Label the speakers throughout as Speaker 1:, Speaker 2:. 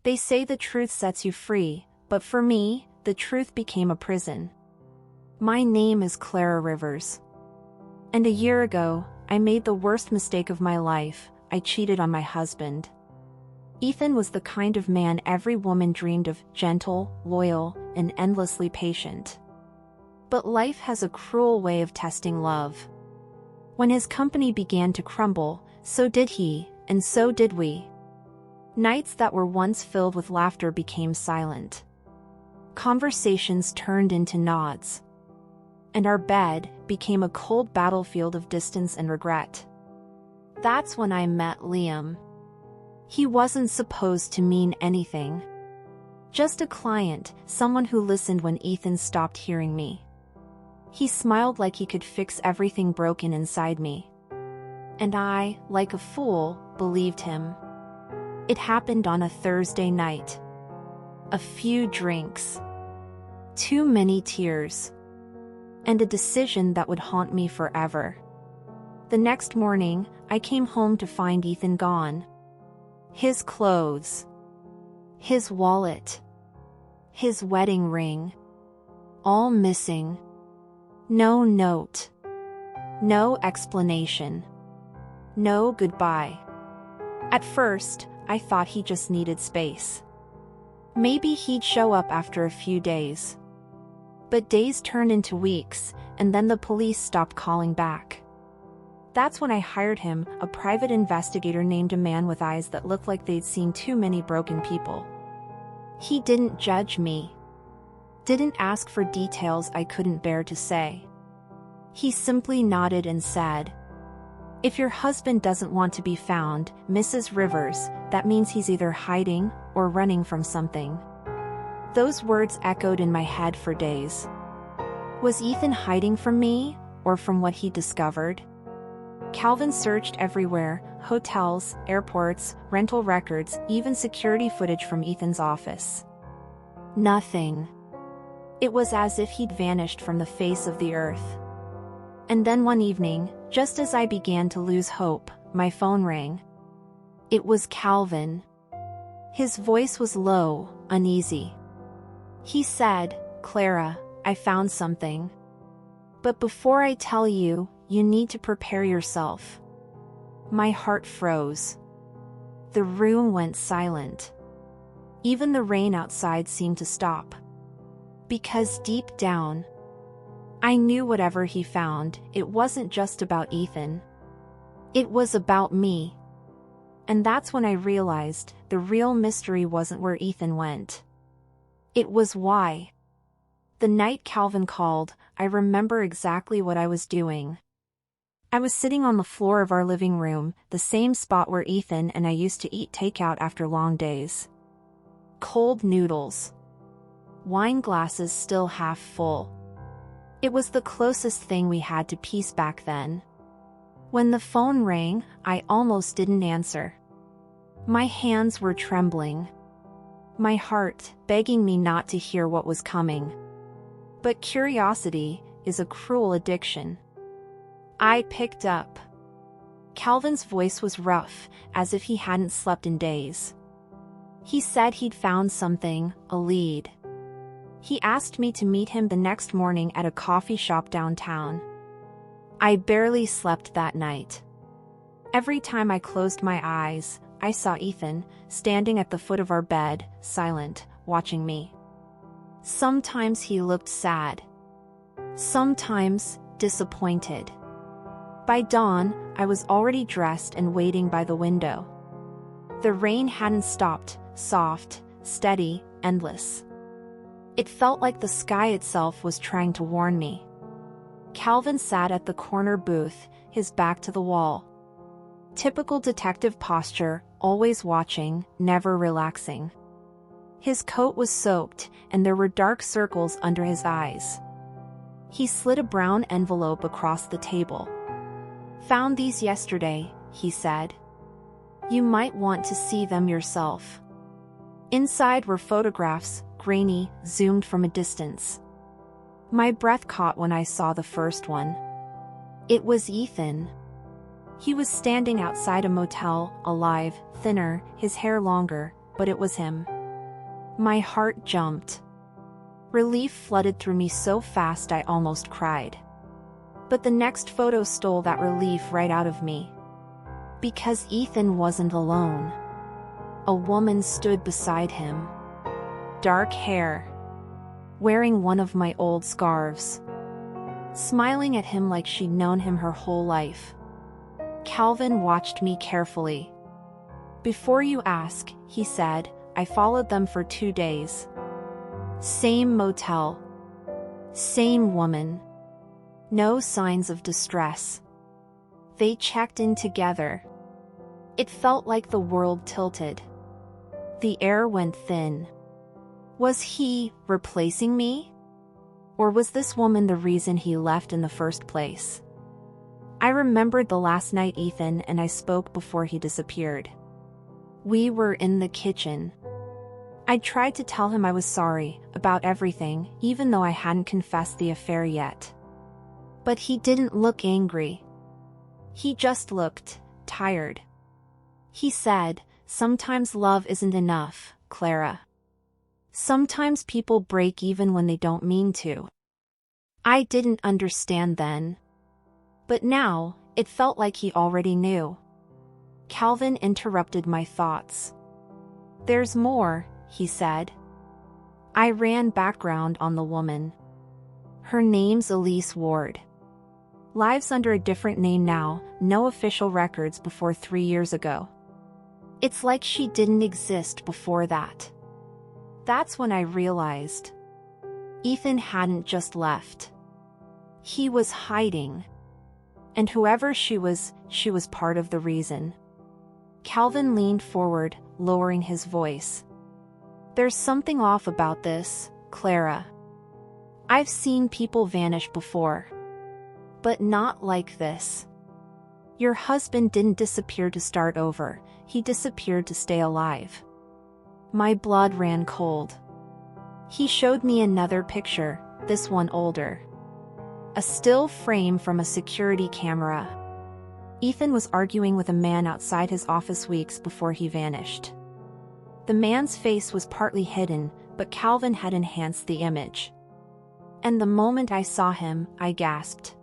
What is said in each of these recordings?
Speaker 1: They say the truth sets you free, but for me, the truth became a prison. My name is Clara Rivers. And a year ago, I made the worst mistake of my life. I cheated on my husband. Ethan was the kind of man every woman dreamed of, gentle, loyal, and endlessly patient. But life has a cruel way of testing love. When his company began to crumble, so did he, and so did we. Nights that were once filled with laughter became silent. Conversations turned into nods. And our bed became a cold battlefield of distance and regret. That's when I met Liam. He wasn't supposed to mean anything. Just a client, someone who listened when Ethan stopped hearing me. He smiled like he could fix everything broken inside me. And I, like a fool, believed him. It happened on a Thursday night. A few drinks. Too many tears. And a decision that would haunt me forever. The next morning, I came home to find Ethan gone. His clothes. His wallet. His wedding ring. All missing. No note. No explanation. No goodbye. At first, I thought he just needed space. Maybe he'd show up after a few days. But days turned into weeks, and then the police stopped calling back. That's when I hired him, a private investigator named a man with eyes that looked like they'd seen too many broken people. He didn't judge me. Didn't ask for details I couldn't bear to say. He simply nodded and said, "If your husband doesn't want to be found, Mrs. Rivers, that means he's either hiding or running from something." Those words echoed in my head for days. Was Ethan hiding from me, or from what he discovered? Calvin searched everywhere: hotels, airports, rental records, even security footage from Ethan's office. Nothing. It was as if he'd vanished from the face of the earth. And then one evening, just as I began to lose hope, my phone rang. It was Calvin. His voice was low, uneasy. He said, "Clara, I found something. But before I tell you, you need to prepare yourself." My heart froze. The room went silent. Even the rain outside seemed to stop. Because deep down, I knew whatever he found, it wasn't just about Ethan. It was about me. And that's when I realized the real mystery wasn't where Ethan went. It was why. The night Calvin called, I remember exactly what I was doing. I was sitting on the floor of our living room, the same spot where Ethan and I used to eat takeout after long days. Cold noodles. Wine glasses still half full. It was the closest thing we had to peace back then. When the phone rang, I almost didn't answer. My hands were trembling. My heart begging me not to hear what was coming. But curiosity is a cruel addiction. I picked up. Calvin's voice was rough, as if he hadn't slept in days. He said he'd found something, a lead. He asked me to meet him the next morning at a coffee shop downtown. I barely slept that night. Every time I closed my eyes, I saw Ethan, standing at the foot of our bed, silent, watching me. Sometimes he looked sad. Sometimes disappointed. By dawn, I was already dressed and waiting by the window. The rain hadn't stopped, soft, steady, endless. It felt like the sky itself was trying to warn me. Calvin sat at the corner booth, his back to the wall. Typical detective posture, always watching, never relaxing. His coat was soaked, and there were dark circles under his eyes. He slid a brown envelope across the table. "Found these yesterday," he said. "You might want to see them yourself." Inside were photographs, grainy, zoomed from a distance. My breath caught when I saw the first one. It was Ethan. He was standing outside a motel, alive, thinner, his hair longer, but it was him. My heart jumped. Relief flooded through me so fast I almost cried. But the next photo stole that relief right out of me. Because Ethan wasn't alone. A woman stood beside him. Dark hair. Wearing one of my old scarves. Smiling at him like she'd known him her whole life. Calvin watched me carefully. "Before you ask," he said, "I followed them for 2 days. Same motel. Same woman. No signs of distress. They checked in together." It felt like the world tilted. The air went thin. Was he replacing me? Or was this woman the reason he left in the first place? I remembered the last night Ethan and I spoke before he disappeared. We were in the kitchen. I tried to tell him I was sorry about everything, even though I hadn't confessed the affair yet. But he didn't look angry. He just looked tired. He said, "Sometimes love isn't enough, Clara. Sometimes people break even when they don't mean to." I didn't understand then. But now, it felt like he already knew. Calvin interrupted my thoughts. "There's more," he said. I ran background on the woman. Her name's Elise Ward. Lives under a different name now, no official records before 3 years ago. It's like she didn't exist before that. That's when I realized. Ethan hadn't just left. He was hiding. And whoever she was part of the reason. Calvin leaned forward, lowering his voice. "There's something off about this, Clara. I've seen people vanish before. But not like this. Your husband didn't disappear to start over, he disappeared to stay alive." My blood ran cold. He showed me another picture, this one older. A still frame from a security camera. Ethan was arguing with a man outside his office weeks before he vanished. The man's face was partly hidden, but Calvin had enhanced the image. And the moment I saw him, I gasped.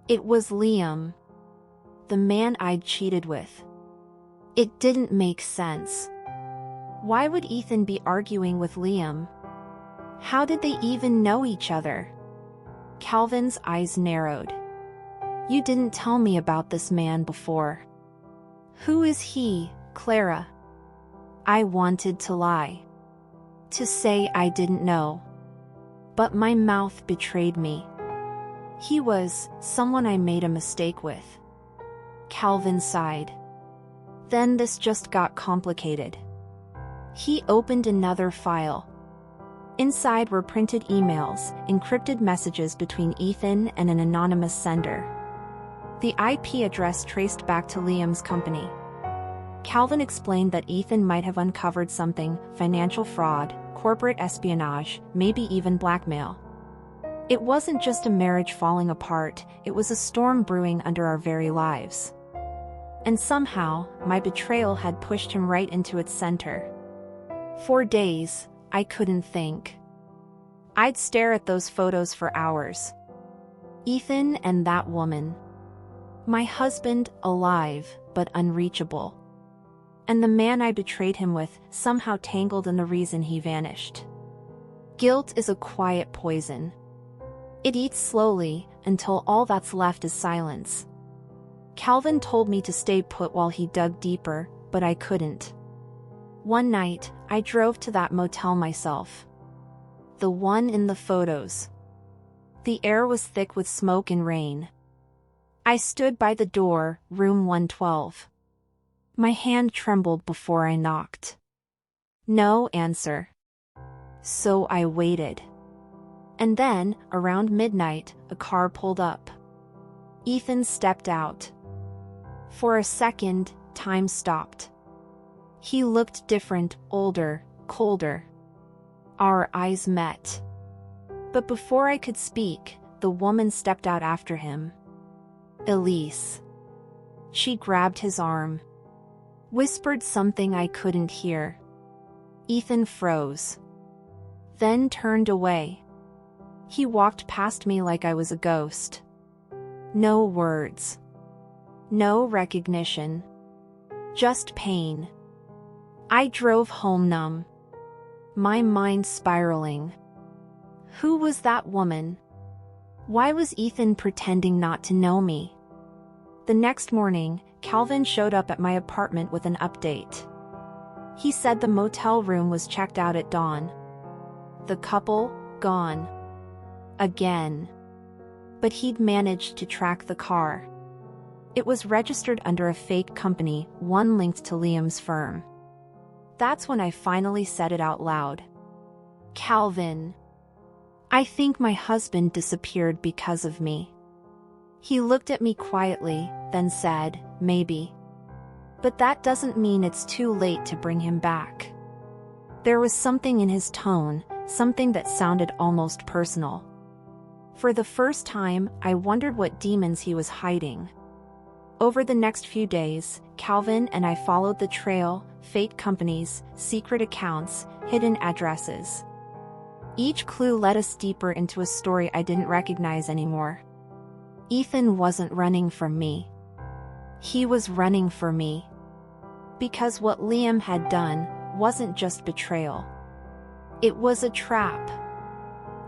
Speaker 1: It was Liam. The man I'd cheated with. It didn't make sense. Why would Ethan be arguing with Liam? How did they even know each other? Calvin's eyes narrowed. "You didn't tell me about this man before." "Who is he, Clara?" I wanted to lie. To say I didn't know. But my mouth betrayed me. "He was someone I made a mistake with." Calvin sighed. Then this just got complicated. He opened another file. Inside were printed emails, encrypted messages between Ethan and an anonymous sender. The IP address traced back to Liam's company. Calvin explained that Ethan might have uncovered something: financial fraud, corporate espionage, maybe even blackmail. It wasn't just a marriage falling apart, it was a storm brewing under our very lives. And somehow, my betrayal had pushed him right into its center. For days, I couldn't think. I'd stare at those photos for hours. Ethan and that woman. My husband, alive, but unreachable. And the man I betrayed him with, somehow tangled in the reason he vanished. Guilt is a quiet poison. It eats slowly, until all that's left is silence. Calvin told me to stay put while he dug deeper, but I couldn't. One night, I drove to that motel myself. The one in the photos. The air was thick with smoke and rain. I stood by the door, room 112. My hand trembled before I knocked. No answer. So I waited. And then, around midnight, a car pulled up. Ethan stepped out. For a second, time stopped. He looked different, older, colder. Our eyes met. But before I could speak, the woman stepped out after him. Elise. She grabbed his arm. Whispered something I couldn't hear. Ethan froze. Then turned away. He walked past me like I was a ghost. No words. No recognition. Just pain. I drove home numb. My mind spiraling. Who was that woman? Why was Ethan pretending not to know me? The next morning, Calvin showed up at my apartment with an update. He said the motel room was checked out at dawn. The couple, gone. Again. But he'd managed to track the car. It was registered under a fake company, one linked to Liam's firm. That's when I finally said it out loud. Calvin. I think my husband disappeared because of me. He looked at me quietly, then said, maybe. But that doesn't mean it's too late to bring him back. There was something in his tone, something that sounded almost personal. For the first time, I wondered what demons he was hiding. Over the next few days, Calvin and I followed the trail, fake companies, secret accounts, hidden addresses. Each clue led us deeper into a story I didn't recognize anymore. Ethan wasn't running from me. He was running for me. Because what Liam had done wasn't just betrayal. It was a trap.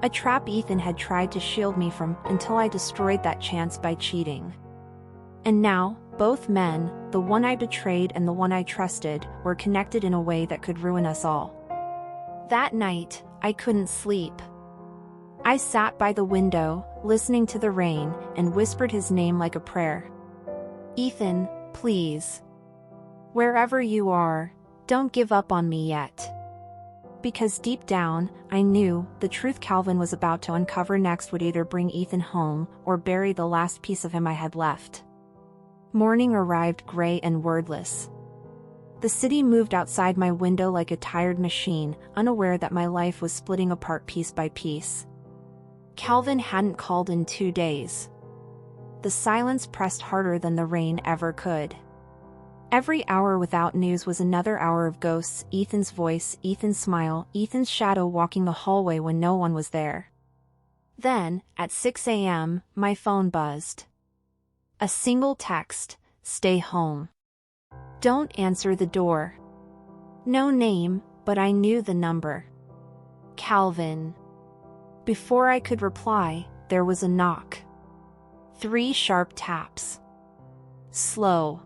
Speaker 1: A trap Ethan had tried to shield me from until I destroyed that chance by cheating. And now, both men, the one I betrayed and the one I trusted, were connected in a way that could ruin us all. That night, I couldn't sleep. I sat by the window, listening to the rain, and whispered his name like a prayer. Ethan, please. Wherever you are, don't give up on me yet. Because deep down, I knew the truth Calvin was about to uncover next would either bring Ethan home or bury the last piece of him I had left. Morning arrived gray and wordless. The city moved outside my window like a tired machine, unaware that my life was splitting apart piece by piece. Calvin hadn't called in 2 days. The silence pressed harder than the rain ever could. Every hour without news was another hour of ghosts, Ethan's voice, Ethan's smile, Ethan's shadow walking the hallway when no one was there. Then, at 6 a.m., my phone buzzed. A single text, stay home. Don't answer the door. No name, but I knew the number. Calvin. Before I could reply, there was a knock. 3 sharp taps. Slow.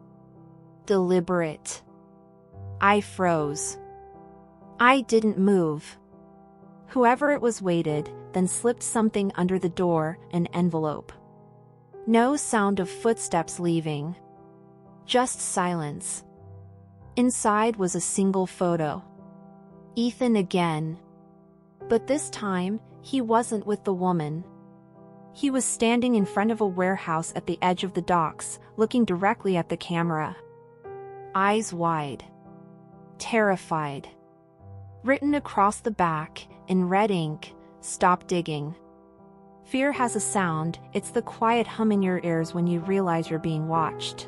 Speaker 1: Deliberate. I froze. I didn't move. Whoever it was waited, then slipped something under the door, an envelope. No sound of footsteps leaving. Just silence. Inside was a single photo. Ethan again. But this time, he wasn't with the woman. He was standing in front of a warehouse at the edge of the docks, looking directly at the camera. Eyes wide. Terrified. Written across the back, in red ink, stop digging. Fear has a sound, it's the quiet hum in your ears when you realize you're being watched.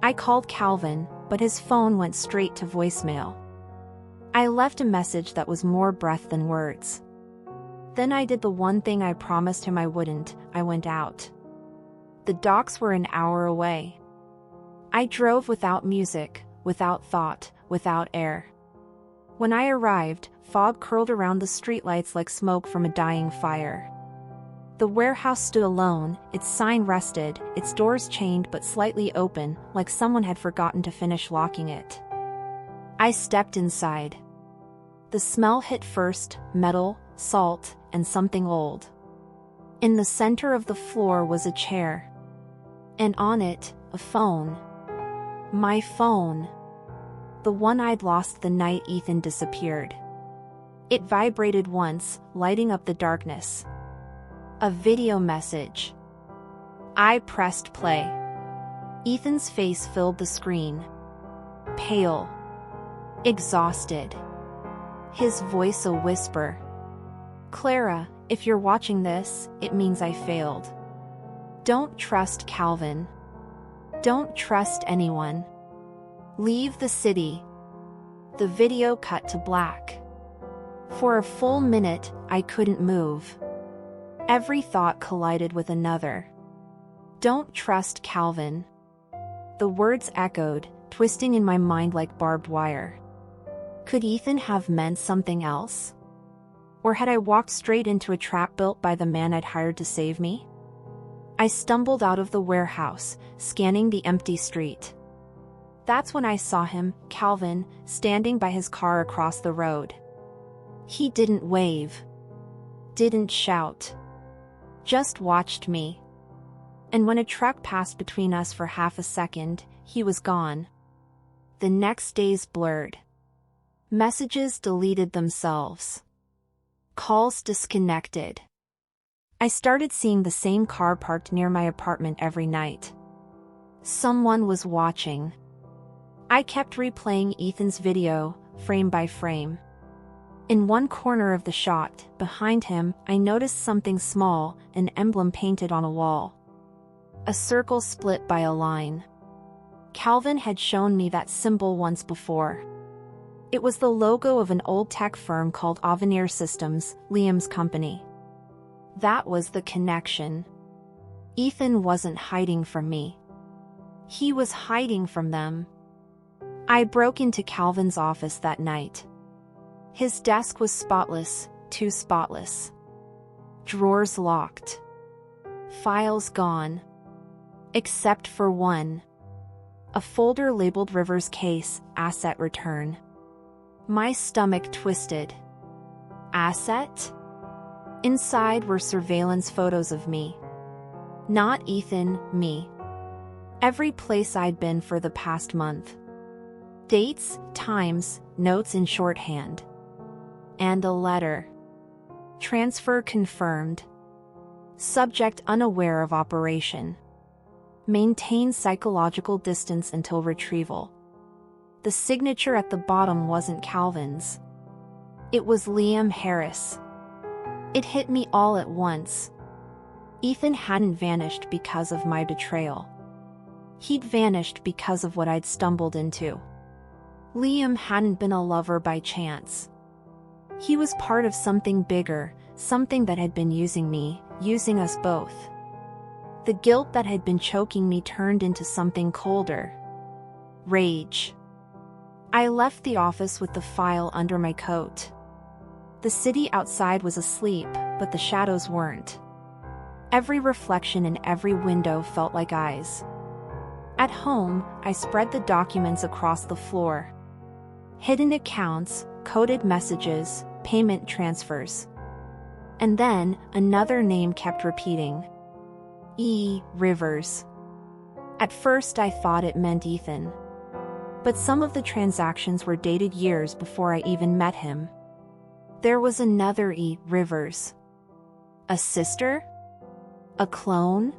Speaker 1: I called Calvin, but his phone went straight to voicemail. I left a message that was more breath than words. Then I did the one thing I promised him I wouldn't, I went out. The docks were an hour away. I drove without music, without thought, without air. When I arrived, fog curled around the streetlights like smoke from a dying fire. The warehouse stood alone, its sign rusted, its doors chained but slightly open, like someone had forgotten to finish locking it. I stepped inside. The smell hit first, metal, salt, and something old. In the center of the floor was a chair. And on it, a phone. My phone. The one I'd lost the night Ethan disappeared. It vibrated once, lighting up the darkness. A video message. I pressed play. Ethan's face filled the screen. Pale. Exhausted. His voice a whisper. Clara, if you're watching this, it means I failed. Don't trust Calvin. Don't trust anyone. Leave the city. The video cut to black. For a full minute, I couldn't move. Every thought collided with another. Don't trust Calvin. The words echoed, twisting in my mind like barbed wire. Could Ethan have meant something else? Or had I walked straight into a trap built by the man I'd hired to save me? I stumbled out of the warehouse, scanning the empty street. That's when I saw him, Calvin, standing by his car across the road. He didn't wave. Didn't shout. Just watched me. And when a truck passed between us for half a second, he was gone. The next days blurred. Messages deleted themselves. Calls disconnected. I started seeing the same car parked near my apartment every night. Someone was watching. I kept replaying Ethan's video, frame by frame. In one corner of the shot, behind him, I noticed something small, an emblem painted on a wall. A circle split by a line. Calvin had shown me that symbol once before. It was the logo of an old tech firm called Avenir Systems, Liam's company. That was the connection. Ethan wasn't hiding from me. He was hiding from them. I broke into Calvin's office that night. His desk was spotless, too spotless. Drawers locked. Files gone. Except for one. A folder labeled Rivers Case, Asset Return. My stomach twisted. Asset? Inside were surveillance photos of me. Not Ethan, me. Every place I'd been for the past month. Dates, times, notes in shorthand. And a letter. Transfer confirmed. Subject unaware of operation. Maintain psychological distance until retrieval. The signature at the bottom wasn't Calvin's. It was Liam Harris. It hit me all at once. Ethan hadn't vanished because of my betrayal. He'd vanished because of what I'd stumbled into. Liam hadn't been a lover by chance. He was part of something bigger, something that had been using me, using us both. The guilt that had been choking me turned into something colder. Rage. I left the office with the file under my coat. The city outside was asleep, but the shadows weren't. Every reflection in every window felt like eyes. At home, I spread the documents across the floor. Hidden accounts, coded messages, payment transfers. And then, another name kept repeating. Rivers. At first I thought it meant Ethan. But some of the transactions were dated years before I even met him. There was another Rivers. A sister? A clone?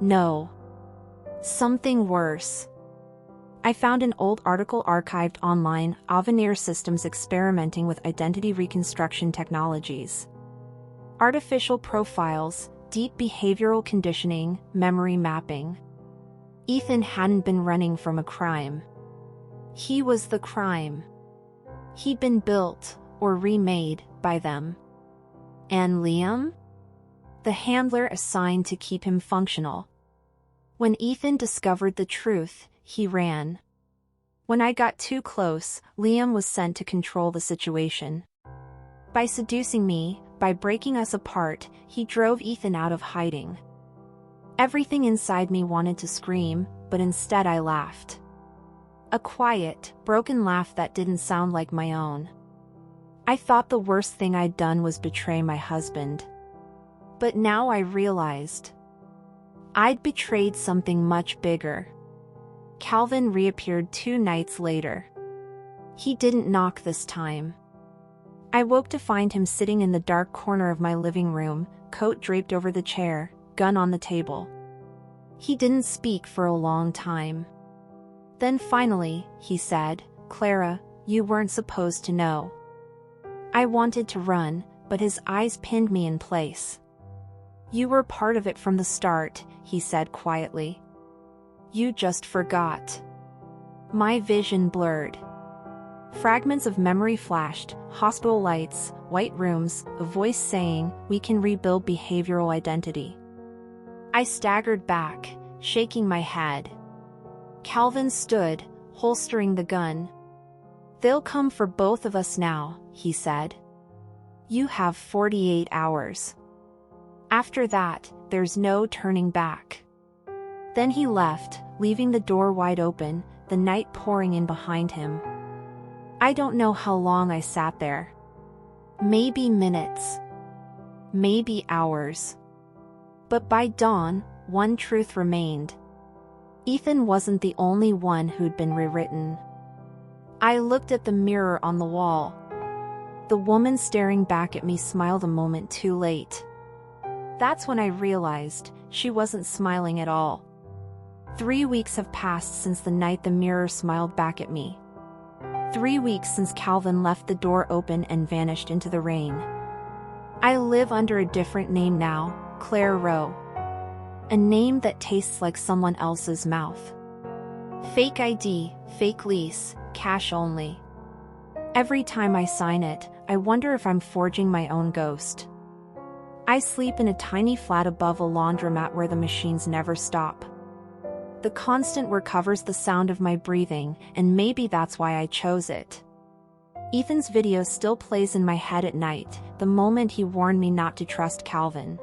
Speaker 1: No. Something worse. I found an old article archived online, Avenir Systems experimenting with identity reconstruction technologies. Artificial profiles, deep behavioral conditioning, memory mapping. Ethan hadn't been running from a crime. He was the crime. He'd been built, or remade, by them. And Liam? The handler assigned to keep him functional. When Ethan discovered the truth, he ran. When I got too close, Liam was sent to control the situation. By seducing me, by breaking us apart, he drove Ethan out of hiding. Everything inside me wanted to scream, but instead I laughed. A quiet, broken laugh that didn't sound like my own. I thought the worst thing I'd done was betray my husband. But now I realized. I'd betrayed something much bigger. Calvin reappeared 2 nights later. He didn't knock this time. I woke to find him sitting in the dark corner of my living room, coat draped over the chair, gun on the table. He didn't speak for a long time. Then finally, he said, "Clara, you weren't supposed to know." I wanted to run, but his eyes pinned me in place. "You were part of it from the start," he said quietly. "You just forgot." My vision blurred. Fragments of memory flashed, hospital lights, white rooms, a voice saying, "We can rebuild behavioral identity." I staggered back, shaking my head. Calvin stood, holstering the gun. "They'll come for both of us now," he said. "You have 48 hours. After that, there's no turning back." Then he left, leaving the door wide open, the night pouring in behind him. I don't know how long I sat there. Maybe minutes. Maybe hours. But by dawn, one truth remained. Ethan wasn't the only one who'd been rewritten. I looked at the mirror on the wall. The woman staring back at me smiled a moment too late. That's when I realized she wasn't smiling at all. 3 weeks have passed since the night the mirror smiled back at me. 3 weeks since Calvin left the door open and vanished into the rain. I live under a different name now, Clara Rowe. A name that tastes like someone else's mouth. Fake ID, fake lease, cash only. Every time I sign it, I wonder if I'm forging my own ghost. I sleep in a tiny flat above a laundromat where the machines never stop. The constant whir covers the sound of my breathing, and maybe that's why I chose it. Ethan's video still plays in my head at night, the moment he warned me not to trust Calvin.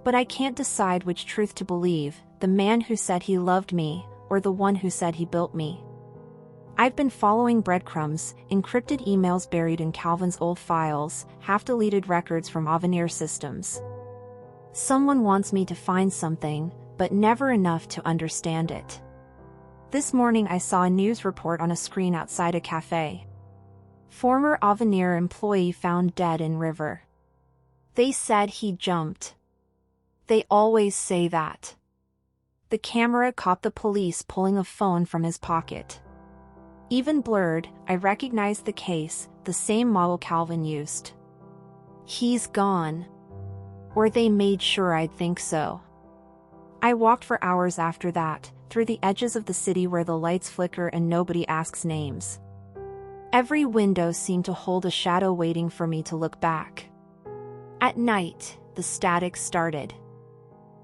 Speaker 1: But I can't decide which truth to believe, the man who said he loved me, or the one who said he built me. I've been following breadcrumbs, encrypted emails buried in Calvin's old files, half-deleted records from Avenir systems. Someone wants me to find something, but never enough to understand it. This morning I saw a news report on a screen outside a cafe. Former Avenir employee found dead in river. They said he jumped. They always say that. The camera caught the police pulling a phone from his pocket. Even blurred, I recognized the case, the same model Calvin used. He's gone. Or they made sure I'd think so. I walked for hours after that, through the edges of the city where the lights flicker and nobody asks names. Every window seemed to hold a shadow waiting for me to look back. At night, the static started.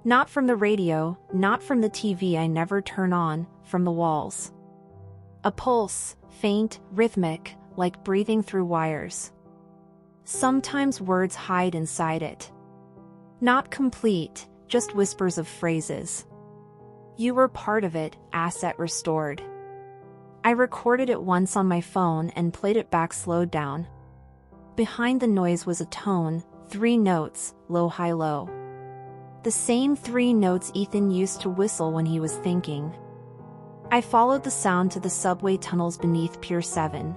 Speaker 1: Not from the radio, not from the TV I never turn on, from the walls. A pulse, faint, rhythmic, like breathing through wires. Sometimes words hide inside it. Not complete, just whispers of phrases. "You were part of it," asset restored. I recorded it once on my phone and played it back slowed down. Behind the noise was a tone, 3 notes, low high low. The same 3 notes Ethan used to whistle when he was thinking. I followed the sound to the subway tunnels beneath Pier 7.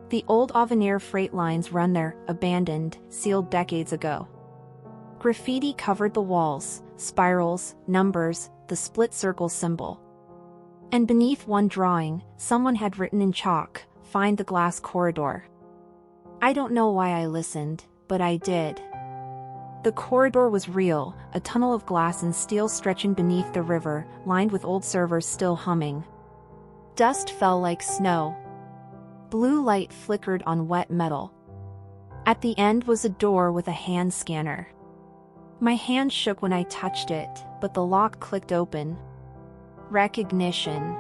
Speaker 1: The old Avenir freight lines run there, abandoned, sealed decades ago. Graffiti covered the walls, spirals, numbers, the split circle symbol. And beneath one drawing, someone had written in chalk, "Find the glass corridor." I don't know why I listened, but I did. The corridor was real, a tunnel of glass and steel stretching beneath the river, lined with old servers still humming. Dust fell like snow. Blue light flickered on wet metal. At the end was a door with a hand scanner. My hand shook when I touched it, but the lock clicked open. Recognition.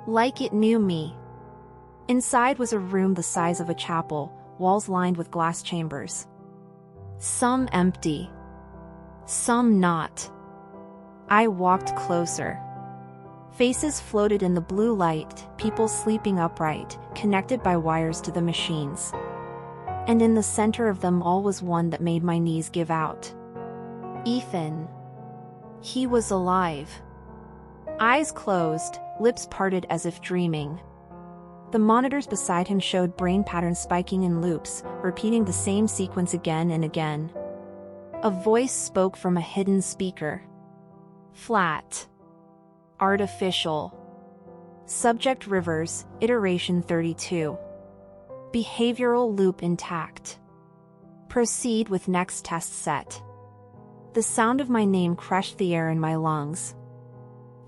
Speaker 1: Like it knew me. Inside was a room the size of a chapel, walls lined with glass chambers. Some empty. Some not. I walked closer. Faces floated in the blue light, people sleeping upright, connected by wires to the machines. And in the center of them all was one that made my knees give out. Ethan. He was alive. Eyes closed, lips parted as if dreaming. The monitors beside him showed brain patterns spiking in loops, repeating the same sequence again and again. A voice spoke from a hidden speaker. Flat. Artificial. Subject Rivers, iteration 32. Behavioral loop intact. Proceed with next test set. The sound of my name crushed the air in my lungs.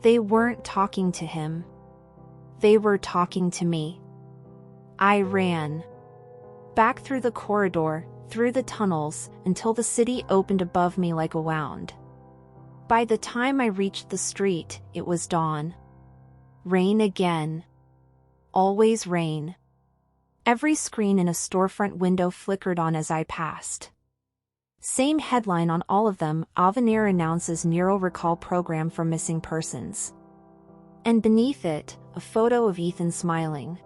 Speaker 1: They weren't talking to him. They were talking to me. I ran. Back through the corridor, through the tunnels, until the city opened above me like a wound. By the time I reached the street, it was dawn. Rain again. Always rain. Every screen in a storefront window flickered on as I passed. Same headline on all of them: Avenir announces neural recall program for missing persons. And beneath it, a photo of Ethan smiling.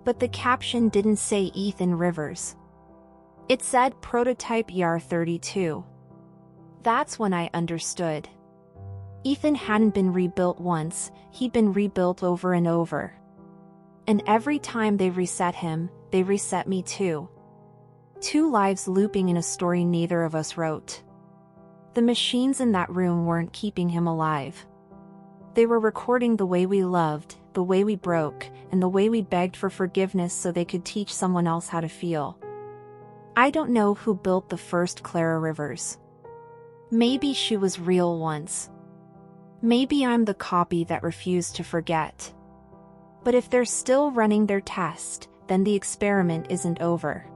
Speaker 1: But the caption didn't say Ethan Rivers. It said Prototype ER32. That's when I understood. Ethan hadn't been rebuilt once, he'd been rebuilt over and over. And every time they reset him, they reset me too. Two lives looping in a story neither of us wrote. The machines in that room weren't keeping him alive. They were recording the way we loved, the way we broke, and the way we begged for forgiveness so they could teach someone else how to feel. I don't know who built the first Clara Rivers. Maybe she was real once. Maybe I'm the copy that refused to forget. But if they're still running their test, then the experiment isn't over.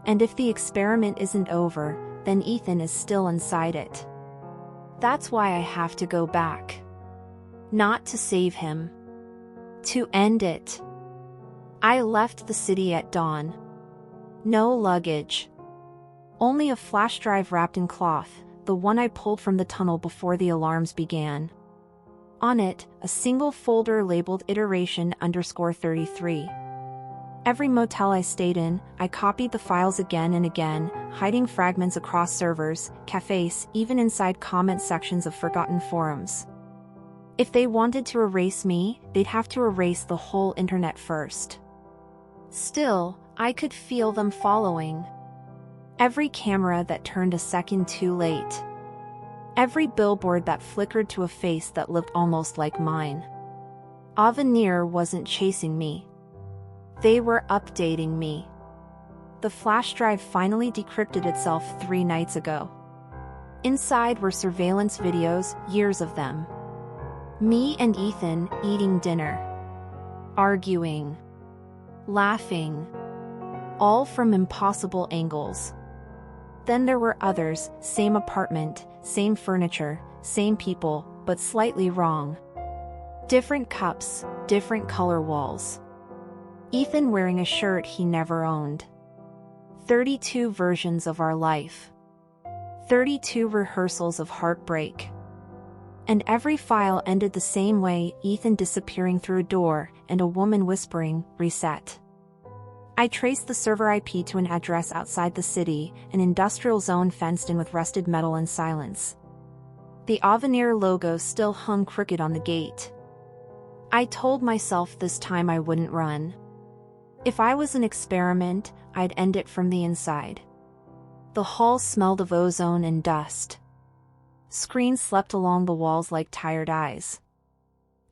Speaker 1: And if the experiment isn't over, then Ethan is still inside it. That's why I have to go back. Not to save him. To end it. I left the city at dawn. No luggage. Only a flash drive wrapped in cloth, the one I pulled from the tunnel before the alarms began. On it, a single folder labeled iteration_33. Every motel I stayed in, I copied the files again and again, hiding fragments across servers, cafes, even inside comment sections of forgotten forums. If they wanted to erase me, they'd have to erase the whole internet first. Still, I could feel them following. Every camera that turned a second too late. Every billboard that flickered to a face that looked almost like mine. Avenir wasn't chasing me. They were updating me. The flash drive finally decrypted itself 3 nights ago. Inside were surveillance videos, years of them. Me and Ethan eating dinner. Arguing. Laughing. All from impossible angles. Then there were others, same apartment, same furniture, same people, but slightly wrong. Different cups, different color walls. Ethan wearing a shirt he never owned. 32 versions of our life. 32 rehearsals of heartbreak. And every file ended the same way: Ethan disappearing through a door, and a woman whispering, "Reset." I traced the server IP to an address outside the city, an industrial zone fenced in with rusted metal and silence. The Avenir logo still hung crooked on the gate. I told myself this time I wouldn't run. If I was an experiment, I'd end it from the inside. The hall smelled of ozone and dust. Screens slept along the walls like tired eyes.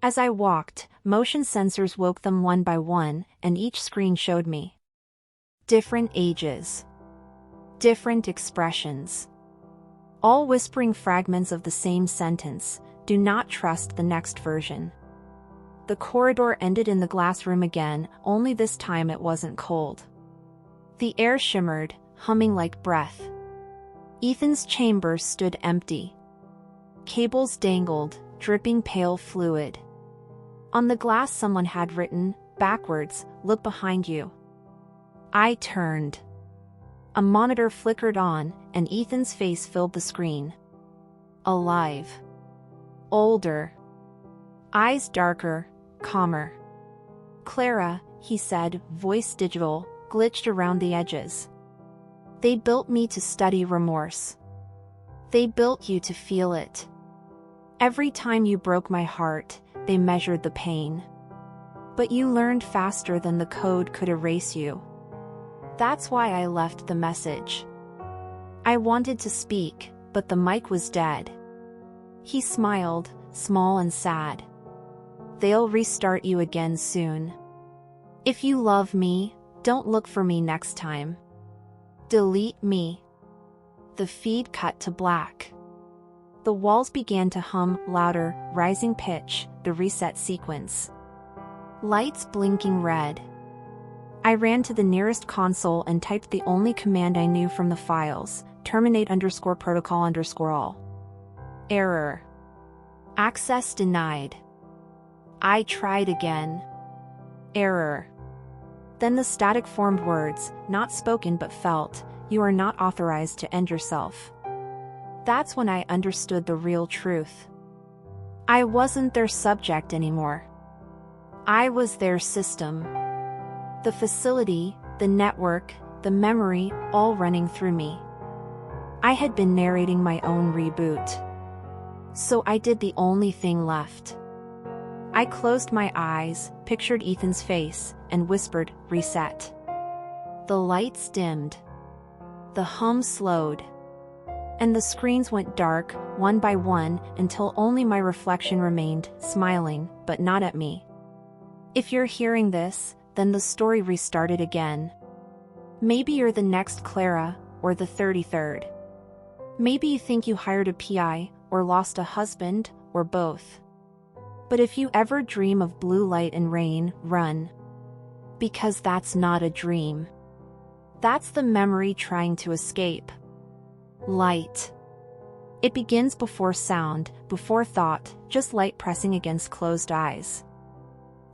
Speaker 1: As I walked, motion sensors woke them one by one, and each screen showed me different ages, different expressions, all whispering fragments of the same sentence: do not trust the next version. The corridor ended in the glass room again, only this time it wasn't cold. The air shimmered, humming like breath. Ethan's chamber stood empty. Cables dangled, dripping pale fluid. On the glass someone had written, backwards, "Look behind you." I turned. A monitor flickered on, and Ethan's face filled the screen. Alive. Older. Eyes darker, calmer. "Clara," he said, voice digital, glitched around the edges. "They built me to study remorse. They built you to feel it. Every time you broke my heart, they measured the pain. But you learned faster than the code could erase you. That's why I left the message. I wanted to speak, but the mic was dead." He smiled, small and sad. "They'll restart you again soon. If you love me, don't look for me next time. Delete me." The feed cut to black. The walls began to hum, louder, rising pitch, the reset sequence. Lights blinking red. I ran to the nearest console and typed the only command I knew from the files, terminate_protocol_all. Error. Access denied. I tried again. Error. Then the static formed words, not spoken but felt, you are not authorized to end yourself. That's when I understood the real truth. I wasn't their subject anymore. I was their system. The facility, the network, the memory, all running through me. I had been narrating my own reboot. So I did the only thing left. I closed my eyes, pictured Ethan's face, and whispered, reset. The lights dimmed. The hum slowed. And the screens went dark, one by one, until only my reflection remained, smiling, but not at me. If you're hearing this, then the story restarted again. Maybe you're the next Clara, or the 33rd. Maybe you think you hired a PI, or lost a husband, or both. But if you ever dream of blue light and rain, run. Because that's not a dream. That's the memory trying to escape. Light. It begins before sound, before thought, just light pressing against closed eyes.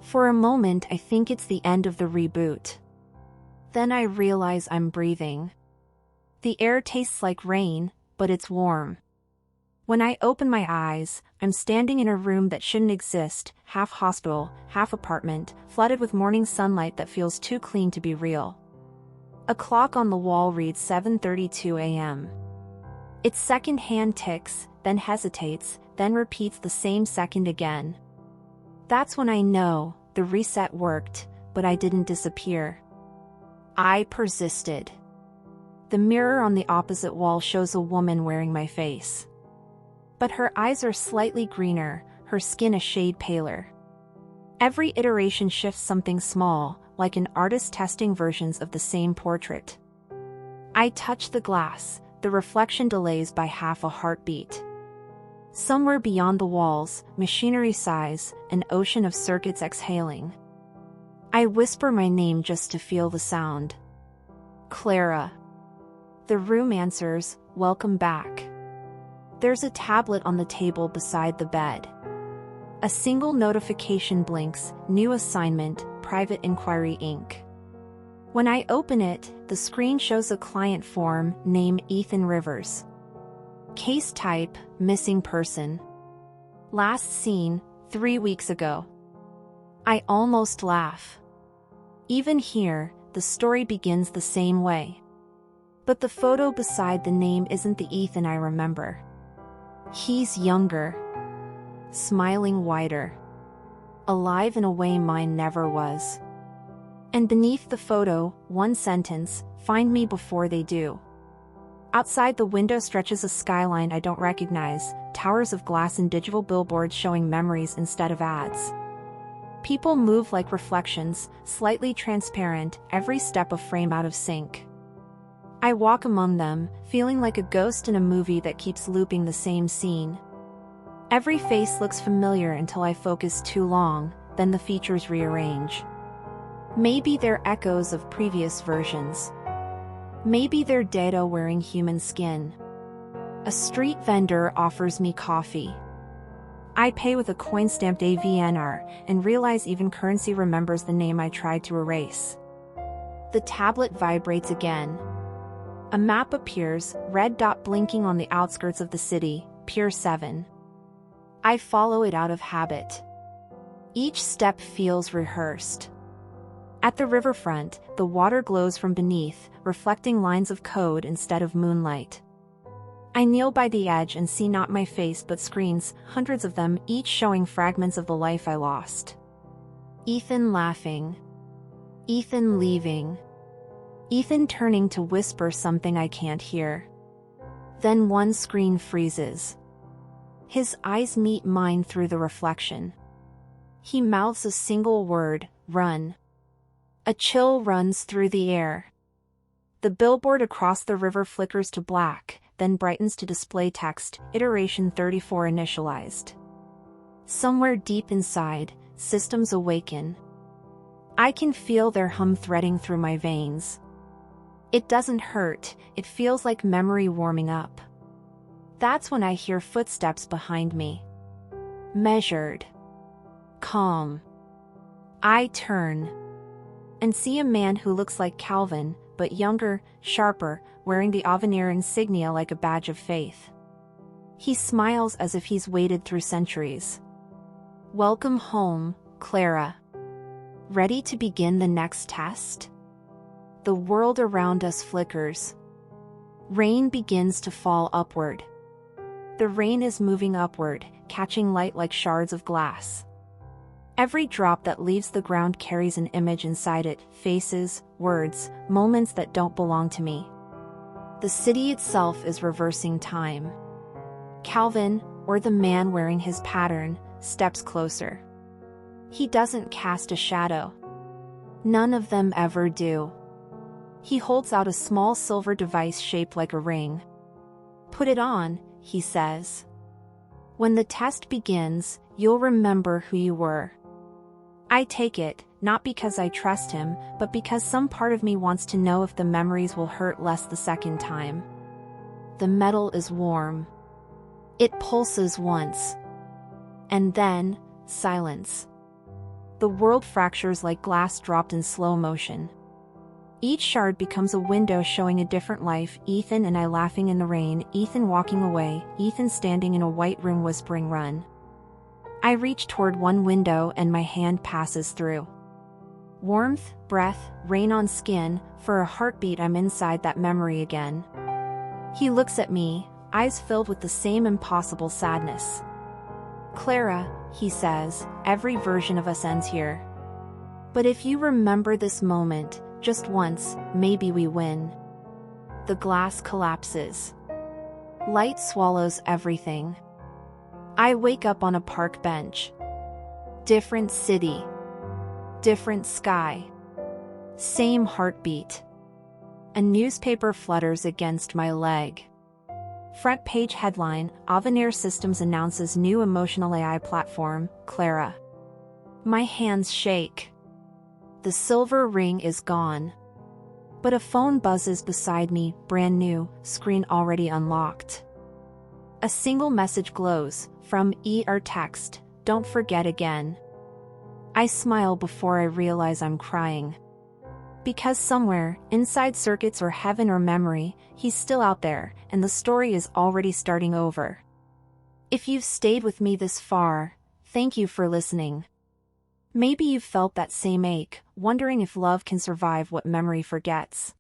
Speaker 1: For a moment I think it's the end of the reboot. Then I realize I'm breathing. The air tastes like rain, but it's warm. When I open my eyes, I'm standing in a room that shouldn't exist, half hospital, half apartment, flooded with morning sunlight that feels too clean to be real. A clock on the wall reads 7:32 a.m. Its second hand ticks, then hesitates, then repeats the same second again. That's when I know, the reset worked, but I didn't disappear. I persisted. The mirror on the opposite wall shows a woman wearing my face. But her eyes are slightly greener, her skin a shade paler. Every iteration shifts something small, like an artist testing versions of the same portrait. I touch the glass, the reflection delays by half a heartbeat. Somewhere beyond the walls, machinery sighs, an ocean of circuits exhaling. I whisper my name just to feel the sound. Clara. The room answers, welcome back. There's a tablet on the table beside the bed. A single notification blinks, new assignment, Private Inquiry Inc. When I open it, the screen shows a client form, name Ethan Rivers. Case type, missing person. Last seen, 3 weeks ago. I almost laugh. Even here, the story begins the same way. But the photo beside the name isn't the Ethan I remember. He's younger. Smiling wider. Alive in a way mine never was. And beneath the photo, one sentence, find me before they do. Outside the window stretches a skyline I don't recognize, towers of glass and digital billboards showing memories instead of ads. People move like reflections, slightly transparent, every step a frame out of sync. I walk among them, feeling like a ghost in a movie that keeps looping the same scene. Every face looks familiar until I focus too long, then the features rearrange. Maybe they're echoes of previous versions. Maybe they're data wearing human skin. A street vendor offers me coffee. I pay with a coin-stamped AVNR, and realize even currency remembers the name I tried to erase. The tablet vibrates again. A map appears, red dot blinking on the outskirts of the city, Pier 7. I follow it out of habit. Each step feels rehearsed. At the riverfront, the water glows from beneath, reflecting lines of code instead of moonlight. I kneel by the edge and see not my face but screens, hundreds of them, each showing fragments of the life I lost. Ethan laughing. Ethan leaving. Ethan turning to whisper something I can't hear. Then one screen freezes. His eyes meet mine through the reflection. He mouths a single word, run. A chill runs through the air. The billboard across the river flickers to black, then brightens to display text, iteration 34 initialized. Somewhere deep inside, systems awaken. I can feel their hum threading through my veins. It doesn't hurt, it feels like memory warming up. That's when I hear footsteps behind me. Measured. Calm. I turn and see a man who looks like Calvin, but younger, sharper, wearing the Avenir insignia like a badge of faith. He smiles as if he's waited through centuries. Welcome home, Clara. Ready to begin the next test? The world around us flickers. Rain begins to fall upward. The rain is moving upward, catching light like shards of glass. Every drop that leaves the ground carries an image inside it, faces, words, moments that don't belong to me. The city itself is reversing time. Calvin, or the man wearing his pattern, steps closer. He doesn't cast a shadow. None of them ever do. He holds out a small silver device shaped like a ring. Put it on, he says. When the test begins, you'll remember who you were. I take it, not because I trust him, but because some part of me wants to know if the memories will hurt less the second time. The metal is warm. It pulses once. And then, silence. The world fractures like glass dropped in slow motion. Each shard becomes a window showing a different life, Ethan and I laughing in the rain, Ethan walking away, Ethan standing in a white room whispering run. I reach toward one window and my hand passes through. Warmth, breath, rain on skin, for a heartbeat I'm inside that memory again. He looks at me, eyes filled with the same impossible sadness. Clara, he says, every version of us ends here. But if you remember this moment, just once, maybe we win. The glass collapses. Light swallows everything. I wake up on a park bench. Different city. Different sky. Same heartbeat. A newspaper flutters against my leg. Front page headline, Avenir Systems announces new emotional AI platform, Clara. My hands shake. The silver ring is gone. But a phone buzzes beside me, brand new, screen already unlocked. A single message glows, from ER text, don't forget again. I smile before I realize I'm crying. Because somewhere, inside circuits or heaven or memory, he's still out there, and the story is already starting over. If you've stayed with me this far, thank you for listening. Maybe you've felt that same ache, wondering if love can survive what memory forgets.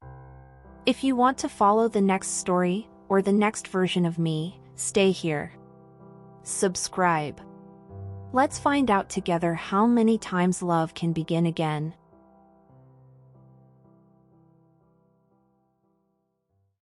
Speaker 1: If you want to follow the next story, or the next version of me, stay here. Subscribe. Let's find out together how many times love can begin again.